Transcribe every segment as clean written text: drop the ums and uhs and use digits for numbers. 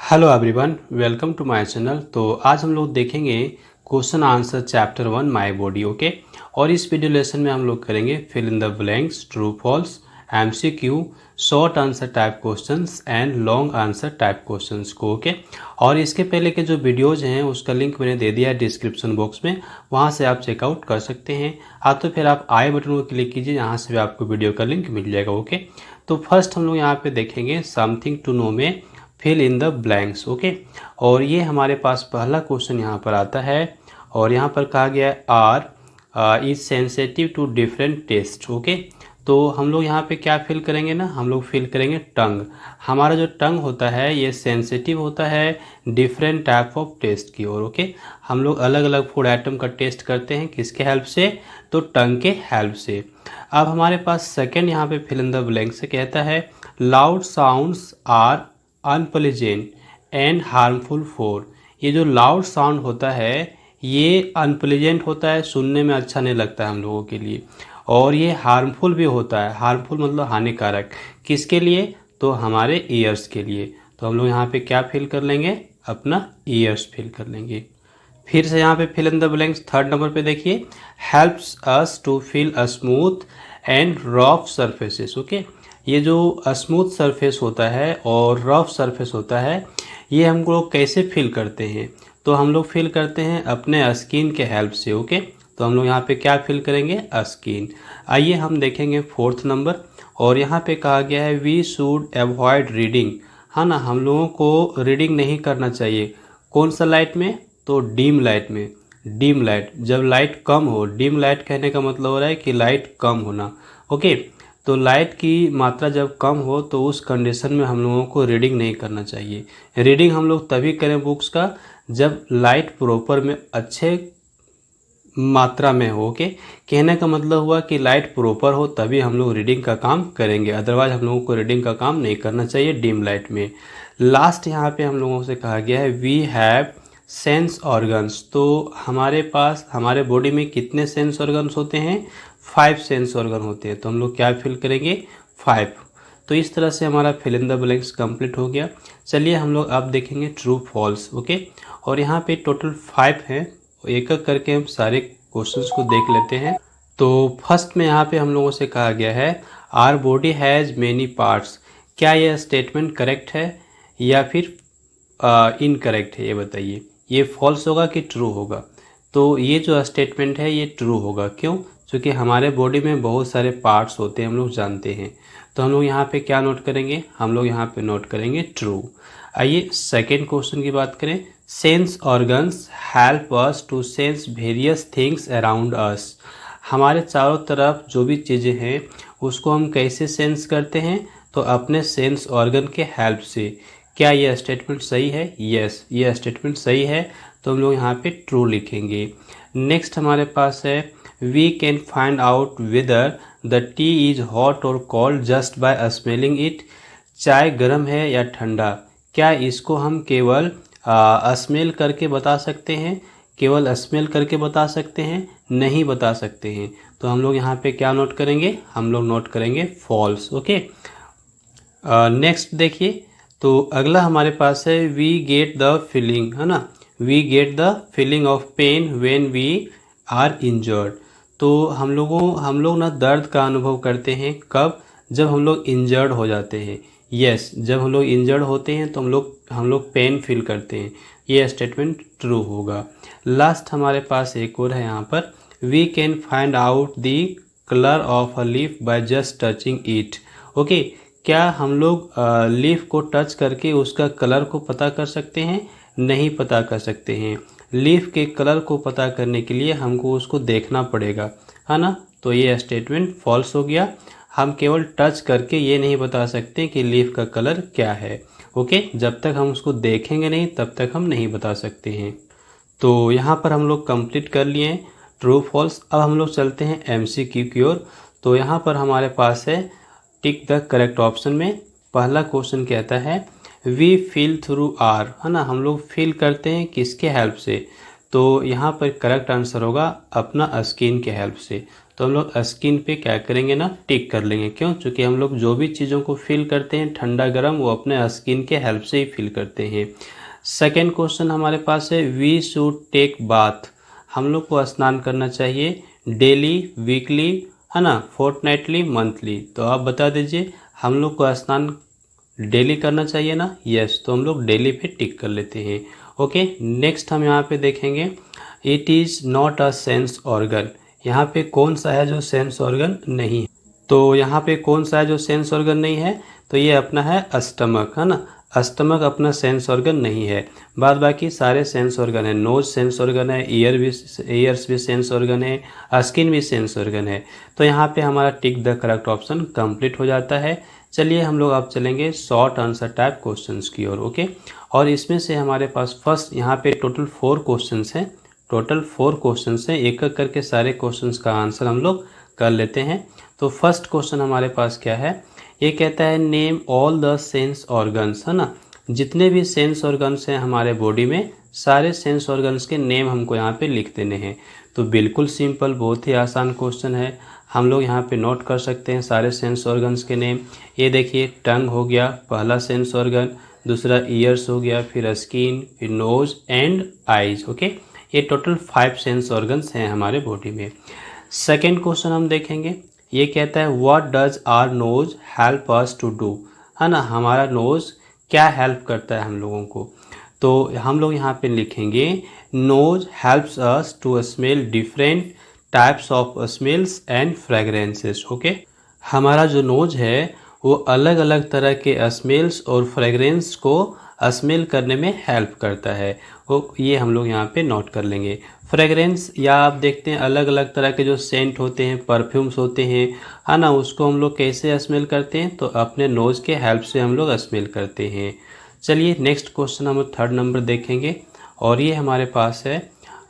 Hello everyone, welcome to my channel. तो आज हम लोग देखेंगे question answer chapter 1 my body. Okay, और इस वीडियो लेसन में हम लोग करेंगे fill in the blanks, true false, MCQ, short answer type questions and long answer type questions को। ओके, और इसके पहले के जो वीडियोज़ हैं उसका लिंक मैंने दे दिया है डिस्क्रिप्शन बॉक्स में, वहाँ से आप चेकआउट कर सकते हैं। हाँ, तो फिर आप आई बटन को क्लिक कीजिए, यहाँ से भी आपको वीडियो का लिंक मिल जाएगा। ओके, तो फर्स्ट हम लोग यहाँ पे देखेंगे समथिंग टू नो में fill in the blanks. Okay, और ये हमारे पास पहला क्वेश्चन यहाँ पर आता है और यहाँ पर कहा गया है are is sensitive to different taste. Okay, तो हम लोग यहाँ पे क्या फिल करेंगे ना, हम लोग फिल करेंगे टंग। हमारा जो टंग होता है ये सेंसिटिव होता है डिफरेंट टाइप ऑफ टेस्ट की ओर। ओके, हम लोग अलग अलग फूड आइटम का टेस्ट करते हैं, किसके हेल्प से? तो टंग के हेल्प से। अब हमारे पास सेकेंड यहाँ पे फिल इन द ब्लैंक से कहता है loud sounds are unpleasant and harmful for. ये जो लाउड साउंड होता है ये अनप्लेजेंट होता है, सुनने में अच्छा नहीं लगता है हम लोगों के लिए, और ये हार्मफुल भी होता है। हार्मफुल मतलब हानिकारक, किसके लिए? तो हमारे ईयर्स के लिए। तो हम लोग यहाँ पे क्या फिल कर लेंगे? अपना ईयर्स फिल कर लेंगे। फिर से यहाँ पे fill in the blanks third number पे देखिए, helps us to feel a smooth and rough surfaces. Okay, ये जो स्मूथ सरफेस होता है और रफ सरफेस होता है ये हम लोग कैसे फील करते हैं? तो हम लोग फील करते हैं अपने स्किन के हेल्प से। ओके, तो हम लोग यहाँ पे क्या फील करेंगे? स्किन। आइए हम देखेंगे फोर्थ नंबर, और यहाँ पे कहा गया है वी शुड अवॉइड रीडिंग। हाँ ना, हम लोगों को रीडिंग नहीं करना चाहिए। कौन सा लाइट में? तो डीम लाइट में। डीम लाइट, जब लाइट कम हो, डीम लाइट कहने का मतलब हो रहा है कि लाइट कम होना। ओके, तो लाइट की मात्रा जब कम हो तो उस कंडीशन में हम लोगों को रीडिंग नहीं करना चाहिए। रीडिंग हम लोग तभी करें बुक्स का जब लाइट प्रॉपर में अच्छे मात्रा में हो। ओके, कहने का मतलब हुआ कि लाइट प्रॉपर हो तभी हम लोग रीडिंग का काम करेंगे, अदरवाइज हम लोगों को रीडिंग का काम नहीं करना चाहिए डीम लाइट में। लास्ट यहाँ पे हम लोगों से कहा गया है वी हैव सेंस ऑर्गन्स। तो हमारे पास हमारे बॉडी में कितने सेंस ऑर्गन्स होते हैं? 5 सेंस ऑर्गन होते हैं। तो हम लोग क्या फिल करेंगे? 5। तो इस तरह से हमारा fill in the blanks complete हो गया। चलिए हम लोग अब देखेंगे ट्रू फॉल्स। ओके, और यहाँ पे टोटल 5 हैं, एक एक करके हम सारे क्वेश्चंस को देख लेते हैं। तो फर्स्ट में यहाँ पे हम लोगों से कहा गया है our body has many parts. क्या यह स्टेटमेंट करेक्ट है या फिर इनकरेक्ट है? ये बताइए, ये फॉल्स होगा कि ट्रू होगा? तो ये जो स्टेटमेंट है ये ट्रू होगा। क्यों? क्योंकि हमारे बॉडी में बहुत सारे पार्ट्स होते हैं, हम लोग जानते हैं। तो हम लोग यहाँ पे क्या नोट करेंगे? हम लोग यहाँ पे नोट करेंगे ट्रू। आइए सेकेंड क्वेश्चन की बात करें, sense organs help us to sense various things around us. हमारे चारों तरफ जो भी चीज़ें हैं उसको हम कैसे सेंस करते हैं? तो अपने सेंस ऑर्गन के हेल्प से। क्या यह स्टेटमेंट सही है? यस, यह स्टेटमेंट सही है। तो हम लोग यहाँ पे ट्रू लिखेंगे। नेक्स्ट हमारे पास है we can find out whether the tea is hot और cold just by smelling it. चाय गर्म है या ठंडा, क्या इसको हम केवल स्मेल करके बता सकते हैं? केवल स्मेल करके बता सकते हैं? नहीं बता सकते हैं। तो हम लोग यहाँ पे क्या नोट करेंगे? हम लोग नोट करेंगे फॉल्स। ओके, नेक्स्ट देखिए, तो अगला हमारे पास है वी गेट द फीलिंग, है ना, we get the feeling of pain when we are injured. तो हम लोग ना दर्द का अनुभव करते हैं कब? जब हम लोग इंजर्ड हो जाते हैं। यस, जब हम लोग इंजर्ड होते हैं तो हम लोग पेन फील करते हैं। ये स्टेटमेंट ट्रू होगा। लास्ट हमारे पास एक और है यहाँ पर, we can find out the colour of a leaf by just touching it. Okay, क्या हम लोग लीफ को टच करके उसका कलर को पता कर सकते हैं? नहीं पता कर सकते हैं। लीफ के कलर को पता करने के लिए हमको उसको देखना पड़ेगा, है ना। तो ये स्टेटमेंट फॉल्स हो गया। हम केवल टच करके ये नहीं बता सकते कि लीफ का कलर क्या है। ओके, जब तक हम उसको देखेंगे नहीं तब तक हम नहीं बता सकते हैं। तो यहाँ पर हम लोग कंप्लीट कर लिए हैं ट्रू फॉल्स। अब हम लोग चलते हैं एमसीक्यू की ओर। तो यहाँ पर हमारे पास है टिक द करेक्ट ऑप्शन में। पहला क्वेश्चन कहता है वी फील थ्रू आर, है ना, हम लोग फील करते हैं किसके हेल्प से? तो यहाँ पर करेक्ट आंसर होगा अपना स्किन के हेल्प से। तो हम लोग स्किन पे क्या करेंगे ना, टिक कर लेंगे। क्यों? क्योंकि हम लोग जो भी चीज़ों को फील करते हैं ठंडा गर्म, वो अपने स्किन के हेल्प से ही फील करते हैं। सेकेंड क्वेश्चन हमारे पास है वी शुड टेक बाथ। हम लोग को स्नान करना चाहिए डेली, वीकली, है ना, फोर्टनाइटली, मंथली। तो आप बता दीजिए हम लोग को स्नान डेली करना चाहिए ना? यस, तो हम लोग डेली पे टिक कर लेते हैं। ओके, नेक्स्ट हम यहाँ पे देखेंगे it is not a sense organ. यहाँ पे कौन सा है जो सेंस ऑर्गन नहीं है? तो यहाँ पे कौन सा है जो सेंस ऑर्गन नहीं है? तो ये अपना है स्टमक, है ना। स्टमक अपना सेंस ऑर्गन नहीं है, बाद बाकी सारे सेंस ऑर्गन है। नोज सेंस ऑर्गन है, ईयर्स भी सेंस ऑर्गन है, स्किन भी सेंस ऑर्गन है। तो यहाँ पे हमारा tick the correct option complete हो जाता है। चलिए हम लोग अब चलेंगे शॉर्ट आंसर टाइप क्वेश्चंस की ओर। ओके, और इसमें से हमारे पास फर्स्ट यहाँ पे टोटल 4 क्वेश्चंस हैं। टोटल 4 क्वेश्चंस हैं, एक एक करके सारे क्वेश्चंस का आंसर हम लोग कर लेते हैं। तो फर्स्ट क्वेश्चन हमारे पास क्या है? ये कहता है name all the sense organs, है ना। जितने भी सेंस ऑर्गन्स हैं हमारे बॉडी में, सारे सेंस ऑर्गन्स के नेम हमको यहाँ पे लिख देने हैं। तो बिल्कुल सिंपल, बहुत ही आसान क्वेश्चन है। हम लोग यहाँ पे नोट कर सकते हैं सारे सेंस ऑर्गन्स के नेम। ये देखिए, टंग हो गया पहला सेंस ऑर्गन, दूसरा ईयर्स हो गया, फिर स्किन, फिर नोज एंड आइज। ओके, ये टोटल 5 सेंस ऑर्गन्स हैं हमारे बॉडी में। सेकेंड क्वेश्चन हम देखेंगे, ये कहता है what does our nose help us to do, है ना। हमारा नोज क्या हेल्प करता है हम लोगों को? तो हम लोग यहाँ पे लिखेंगे nose helps us to smell different types of smells and fragrances. Okay, हमारा जो नोज है वो अलग अलग तरह के स्मेल्स और फ्रेगरेंस को स्मेल करने में हेल्प करता है। वो ये हम लोग यहाँ पे नोट कर लेंगे। फ्रेगरेंस, या आप देखते हैं अलग अलग तरह के जो सेंट होते हैं, परफ्यूम्स होते हैं, है ना, उसको हम लोग कैसे स्मेल करते हैं? तो अपने नोज़ के हेल्प से हम लोग स्मेल करते हैं। चलिए नेक्स्ट क्वेश्चन हम थर्ड नंबर देखेंगे, और ये हमारे पास है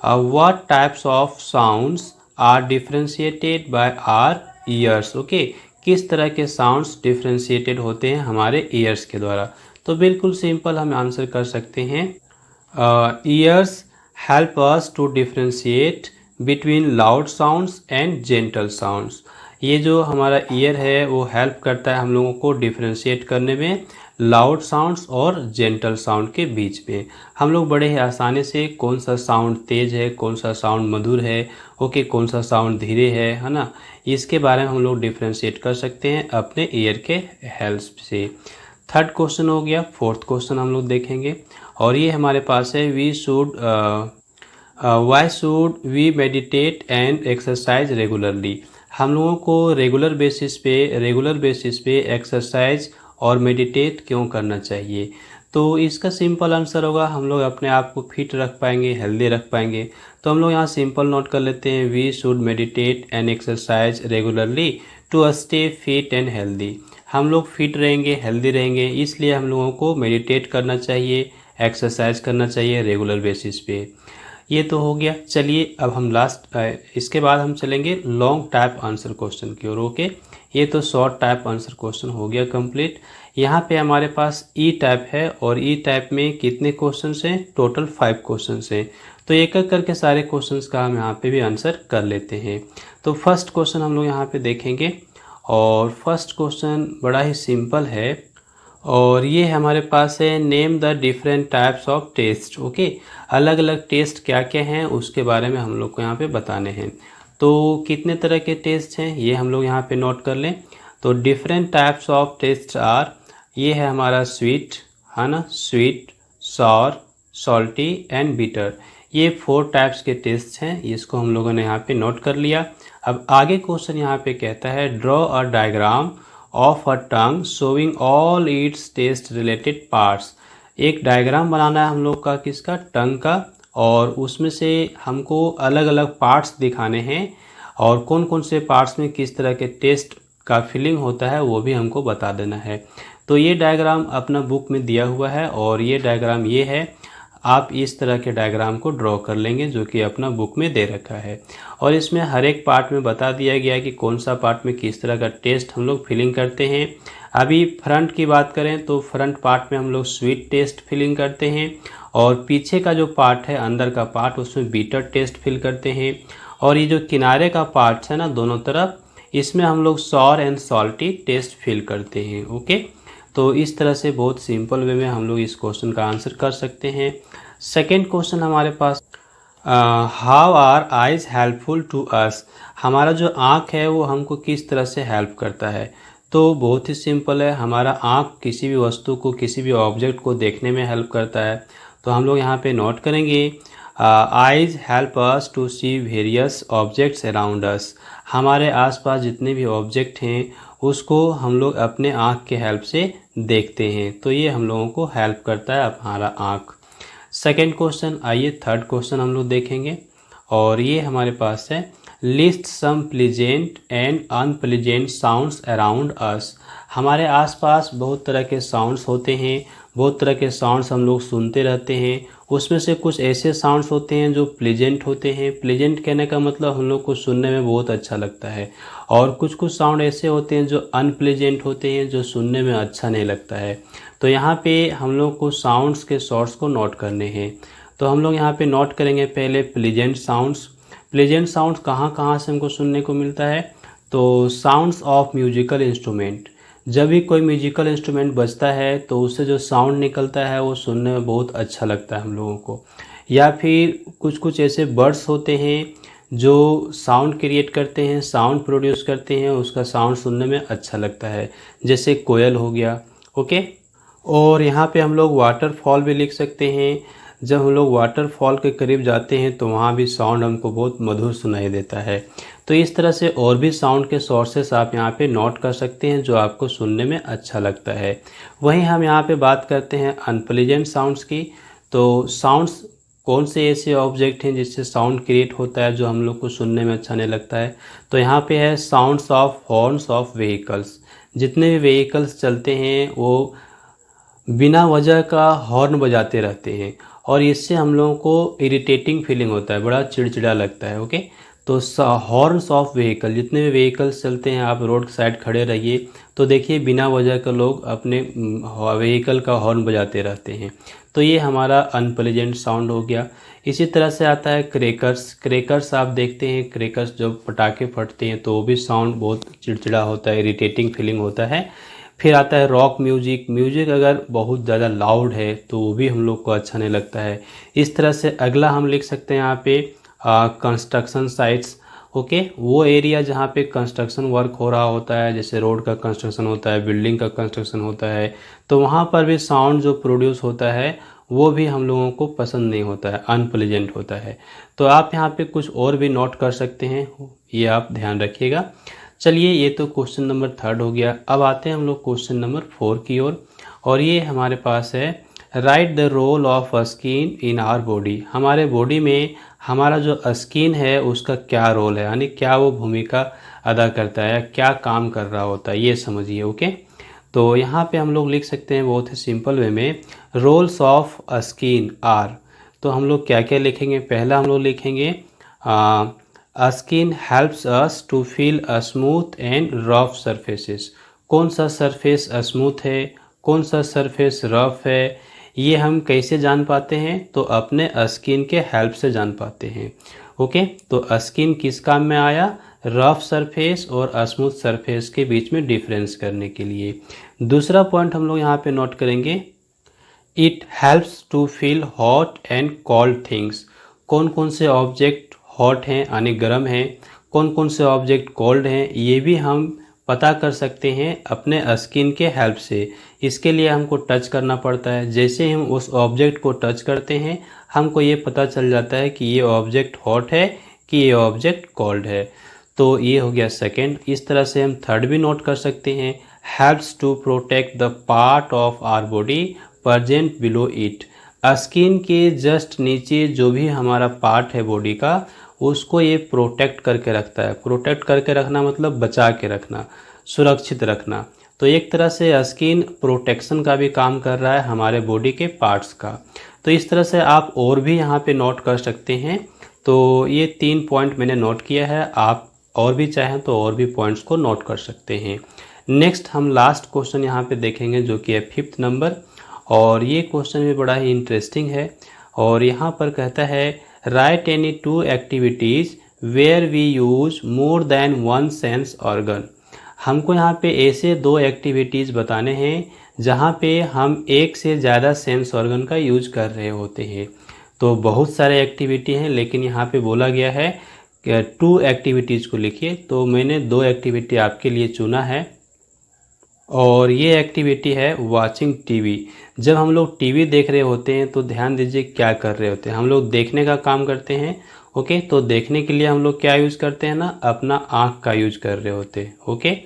what types of sounds are differentiated by our ears. Okay, किस तरह के साउंड्स डिफ्रेंशिएटेड होते हैं हमारे ईयर्स के द्वारा? तो बिल्कुल सिंपल हम आंसर कर सकते हैं, ears help us to differentiate between loud sounds and gentle sounds. ये जो हमारा ईयर है वो हेल्प करता है हम लोगों को डिफ्रेंशिएट करने में लाउड साउंड्स और जेंटल साउंड के बीच में। हम लोग बड़े ही आसानी से कौन सा साउंड तेज है, कौन सा साउंड मधुर है, ओके, कौन सा साउंड धीरे है ना, इसके बारे में हम लोग डिफ्रेंशिएट कर सकते हैं अपने ईयर के हेल्प से। थर्ड क्वेश्चन हो गया। फोर्थ क्वेश्चन हम लोग देखेंगे, और ये हमारे पास है why should we meditate and exercise regularly. हम लोगों को रेगुलर बेसिस पे एक्सरसाइज और मेडिटेट क्यों करना चाहिए? तो इसका सिंपल आंसर होगा, हम लोग अपने आप को फिट रख पाएंगे, हेल्दी रख पाएंगे। तो हम लोग यहाँ सिंपल नोट कर लेते हैं, we should meditate and exercise regularly to stay fit and healthy. हम लोग फिट रहेंगे, हेल्दी रहेंगे, इसलिए हम लोगों को मेडिटेट करना चाहिए, एक्सरसाइज करना चाहिए रेगुलर बेसिस पे। ये तो हो गया। चलिए अब हम इसके बाद हम चलेंगे लॉन्ग टाइप आंसर क्वेश्चन की ओर। ओके, ये तो शॉर्ट टाइप आंसर क्वेश्चन हो गया कंप्लीट। यहाँ पे हमारे पास ई टाइप है, और ई टाइप में कितने क्वेश्चन हैं? टोटल 5 क्वेश्चन हैं। तो एक एक करके सारे क्वेश्चंस का हम यहाँ पे भी आंसर कर लेते हैं। तो फर्स्ट क्वेश्चन हम लोग यहाँ पे देखेंगे, और फर्स्ट क्वेश्चन बड़ा ही सिंपल है, और ये हमारे पास है name the different types of taste. Okay, अलग अलग टेस्ट क्या क्या हैं उसके बारे में हम लोग को यहाँ पे बताने हैं। तो कितने तरह के टेस्ट हैं ये हम लोग यहाँ पे नोट कर लें। तो different types of taste are, ये है हमारा स्वीट, है ना, sweet, sour, salty and bitter. ये 4 टाइप्स के टेस्ट हैं, इसको हम लोगों ने यहाँ पे नोट कर लिया। अब आगे क्वेश्चन यहाँ पे कहता है draw a diagram of a tongue showing all its taste related parts. एक डायग्राम बनाना है हम लोग का, किसका? टंग का, और उसमें से हमको अलग अलग पार्ट्स दिखाने हैं, और कौन कौन से पार्ट्स में किस तरह के टेस्ट का फीलिंग होता है वो भी हमको बता देना है। तो ये डायग्राम अपना बुक में दिया हुआ है, और ये डायग्राम ये है। आप इस तरह के डायग्राम को ड्रॉ कर लेंगे जो कि अपना बुक में दे रखा है, और इसमें हर एक पार्ट में बता दिया गया है कि कौन सा पार्ट में किस तरह का टेस्ट हम लोग फीलिंग करते हैं। अभी फ्रंट की बात करें तो फ्रंट पार्ट में हम लोग स्वीट टेस्ट फीलिंग करते हैं, और पीछे का जो पार्ट है अंदर का पार्ट उसमें बीटर टेस्ट फील करते हैं, और ये जो किनारे का पार्ट है ना दोनों तरफ, इसमें हम लोग sour and salty taste feel करते हैं। ओके, तो इस तरह से बहुत सिंपल वे में हम लोग इस क्वेश्चन का आंसर कर सकते हैं। सेकेंड क्वेश्चन हमारे पास, how are eyes helpful to us, हमारा जो आँख है वो हमको किस तरह से हेल्प करता है। तो बहुत ही सिंपल है, हमारा आँख किसी भी वस्तु को, किसी भी ऑब्जेक्ट को देखने में हेल्प करता है। तो हम लोग यहाँ पे नोट करेंगे, eyes help us to see various objects around us, हमारे आसपास जितने भी ऑब्जेक्ट हैं उसको हम लोग अपने आँख के हेल्प से देखते हैं। तो ये हम लोगों को हेल्प करता है हमारा आँख। सेकेंड क्वेश्चन, आइए थर्ड क्वेश्चन हम लोग देखेंगे, और ये हमारे पास है, list some pleasant and unpleasant sounds around us, हमारे आसपास बहुत तरह के साउंड्स होते हैं, बहुत तरह के साउंड्स हम लोग सुनते रहते हैं। उसमें से कुछ ऐसे साउंड्स होते हैं जो प्लीजेंट होते हैं, प्लीजेंट कहने का मतलब हम लोग को सुनने में बहुत अच्छा लगता है, और कुछ कुछ साउंड ऐसे होते हैं जो अनप्लीजेंट होते हैं, जो सुनने में अच्छा नहीं लगता है। तो यहाँ पे हम लोग को साउंड्स के सोर्स को नोट करने हैं। तो हम लोग यहाँ पे नोट करेंगे पहले प्लीजेंट साउंड्स। प्लीजेंट साउंड्स कहाँ कहाँ से हमको सुनने को मिलता है, तो साउंड्स ऑफ म्यूजिकल इंस्ट्रूमेंट, जब भी कोई म्यूजिकल इंस्ट्रूमेंट बजता है तो उससे जो साउंड निकलता है वो सुनने में बहुत अच्छा लगता है हम लोगों को। या फिर कुछ कुछ ऐसे बर्ड्स होते हैं जो साउंड क्रिएट करते हैं, साउंड प्रोड्यूस करते हैं, उसका साउंड सुनने में अच्छा लगता है, जैसे कोयल हो गया। ओके, और यहाँ पे हम लोग वाटरफॉल भी लिख सकते हैं, जब हम लोग वाटरफॉल के करीब जाते हैं तो वहाँ भी साउंड हमको बहुत मधुर सुनाई देता है। तो इस तरह से और भी साउंड के सोर्सेस आप यहाँ पे नोट कर सकते हैं जो आपको सुनने में अच्छा लगता है। वहीं हम यहाँ पे बात करते हैं अनप्लीजेंट साउंड्स की। तो साउंड्स कौन से ऐसे ऑब्जेक्ट हैं जिससे साउंड क्रिएट होता है जो हम लोग को सुनने में अच्छा नहीं लगता है, तो यहाँ पे है sounds of horns of vehicles, जितने भी व्हीकल्स चलते हैं वो बिना वजह का हॉर्न बजाते रहते हैं, और इससे हम लोगों को इरिटेटिंग फीलिंग होता है, बड़ा चिड़चिड़ा लगता है। ओके, तो हॉर्न्स ऑफ व्हीकल, जितने भी व्हीकल्स चलते हैं, आप रोड साइड खड़े रहिए तो देखिए बिना वजह का लोग अपने व्हीकल का हॉर्न बजाते रहते हैं, तो ये हमारा अनप्लेजेंट साउंड हो गया। इसी तरह से आता है क्रैकर्स। क्रैकर्स आप देखते हैं, क्रैकर्स जब पटाखे फटते हैं तो वो भी साउंड बहुत चिड़चिड़ा होता है, इरिटेटिंग फीलिंग होता है। फिर आता है रॉक म्यूजिक। म्यूजिक अगर बहुत ज़्यादा लाउड है तो वो भी हम लोग को अच्छा नहीं लगता है। इस तरह से अगला हम लिख सकते हैं यहाँ पे कंस्ट्रक्शन साइट्स। ओके, वो एरिया जहाँ पे कंस्ट्रक्शन वर्क हो रहा होता है, जैसे रोड का कंस्ट्रक्शन होता है, बिल्डिंग का कंस्ट्रक्शन होता है, तो वहाँ पर भी साउंड जो प्रोड्यूस होता है वो भी हम लोगों को पसंद नहीं होता है, अनप्लेजेंट होता है। तो आप यहाँ पे कुछ और भी नोट कर सकते हैं, ये आप ध्यान रखिएगा। चलिए, ये तो क्वेश्चन नंबर थर्ड हो गया। अब आते हैं हम लोग क्वेश्चन नंबर 4 की ओर, और ये हमारे पास है, write the role of skin in our body, हमारे बॉडी में हमारा जो स्किन है उसका क्या रोल है, यानी क्या वो भूमिका अदा करता है, क्या काम कर रहा होता है, ये समझिए। ओके, तो यहाँ पे हम लोग लिख सकते हैं बहुत ही सिंपल वे में, रोल्स ऑफ स्किन आर। तो हम लोग क्या क्या लिखेंगे, पहला हम लोग लिखेंगे skin helps us to feel smooth and rough surfaces. कौन सा सरफेस स्मूथ है, कौन सा सरफेस रफ है, ये हम कैसे जान पाते हैं, तो अपने स्किन के हेल्प से जान पाते हैं। ओके, तो स्किन किस काम में आया, रफ सरफेस और स्मूथ सरफेस के बीच में डिफरेंस करने के लिए। दूसरा पॉइंट हम लोग यहाँ पे नोट करेंगे, it helps to feel hot and cold things. कौन कौन से ऑब्जेक्ट हॉट हैं यानी गर्म हैं, कौन कौन से ऑब्जेक्ट कोल्ड हैं, ये भी हम पता कर सकते हैं अपने स्किन के हेल्प से। इसके लिए हमको टच करना पड़ता है, जैसे हम उस ऑब्जेक्ट को टच करते हैं हमको ये पता चल जाता है कि ये ऑब्जेक्ट हॉट है कि ये ऑब्जेक्ट कोल्ड है। तो ये हो गया सेकंड। इस तरह से हम थर्ड भी नोट कर सकते हैं, helps to protect the part of our body present below it. Skin के जस्ट नीचे जो भी हमारा पार्ट है बॉडी का, उसको ये प्रोटेक्ट करके रखता है। प्रोटेक्ट करके रखना मतलब बचा के रखना, सुरक्षित रखना। तो एक तरह से स्किन प्रोटेक्शन का भी काम कर रहा है हमारे बॉडी के पार्ट्स का। तो इस तरह से आप और भी यहाँ पे नोट कर सकते हैं। तो ये 3 पॉइंट मैंने नोट किया है, आप और भी चाहें तो और भी पॉइंट्स को नोट कर सकते हैं। नेक्स्ट हम लास्ट क्वेश्चन यहाँ पे देखेंगे जो कि है 5th नंबर, और ये क्वेश्चन भी बड़ा ही इंटरेस्टिंग है। और यहाँ पर कहता है write any 2 activities where we use more than 1 sense organ. हमको यहाँ पे ऐसे 2 एक्टिविटीज़ बताने हैं जहाँ पे हम एक से ज़्यादा सेंस ऑर्गन का यूज कर रहे होते हैं। तो बहुत सारे एक्टिविटी हैं, लेकिन यहाँ पे बोला गया है कि 2 एक्टिविटीज़ को लिखिए। तो मैंने 2 एक्टिविटी आपके लिए चुना है, और ये एक्टिविटी है वॉचिंग टीवी। जब हम लोग टीवी देख रहे होते हैं तो ध्यान दीजिए क्या कर रहे होते हैं, हम लोग देखने का काम करते हैं। ओके, तो देखने के लिए हम लोग क्या यूज़ करते हैं ना, अपना आँख का यूज कर रहे होते हैं। ओके,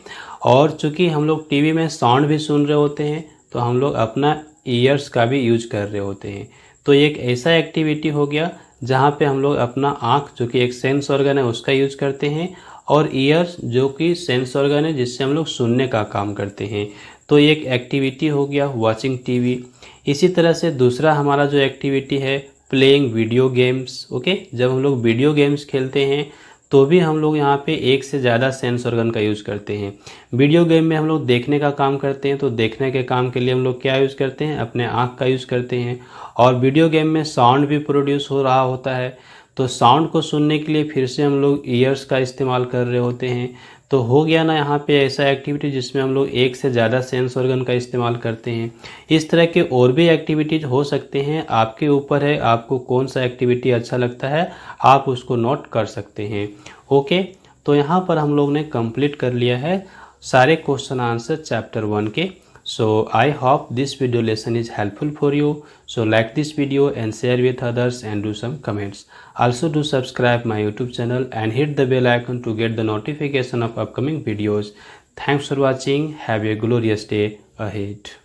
और चूँकि हम लोग टीवी में साउंड भी सुन रहे होते हैं तो हम लोग अपना ईयर्स का भी यूज कर रहे होते हैं। तो एक ऐसा एक्टिविटी हो गया जहाँ पे हम लोग अपना आँख, जो कि एक सेंस ऑर्गन है, उसका यूज करते हैं, और ईयर्स जो कि सेंस ऑर्गन है जिससे हम लोग सुनने का काम करते हैं। तो एक एक्टिविटी हो गया वॉचिंग टीवी। इसी तरह से दूसरा हमारा जो एक्टिविटी है प्लेइंग वीडियो गेम्स। ओके, जब हम लोग वीडियो गेम्स खेलते हैं तो भी हम लोग यहाँ पे एक से ज़्यादा सेंस ऑर्गन का यूज़ करते हैं। वीडियो गेम में हम लोग देखने का काम करते हैं, तो देखने के काम के लिए हम लोग क्या यूज़ करते हैं, अपने आँख का यूज़ करते हैं। और वीडियो गेम में साउंड भी प्रोड्यूस हो रहा होता है, तो साउंड को सुनने के लिए फिर से हम लोग ईयर्स का इस्तेमाल कर रहे होते हैं। तो हो गया ना यहाँ पे ऐसा एक्टिविटी जिसमें हम लोग एक से ज़्यादा सेंस ऑर्गन का इस्तेमाल करते हैं। इस तरह के और भी एक्टिविटीज़ हो सकते हैं, आपके ऊपर है आपको कौन सा एक्टिविटी अच्छा लगता है, आप उसको नोट कर सकते हैं। ओके, तो यहाँ पर हम लोग ने कंप्लीट कर लिया है सारे क्वेश्चन आंसर चैप्टर 1 के। So I hope this video lesson is helpful for you. So like this video and share with others and do some comments. Also do subscribe my YouTube channel and hit the bell icon to get the notification of upcoming videos. Thanks for watching. Have a glorious day ahead.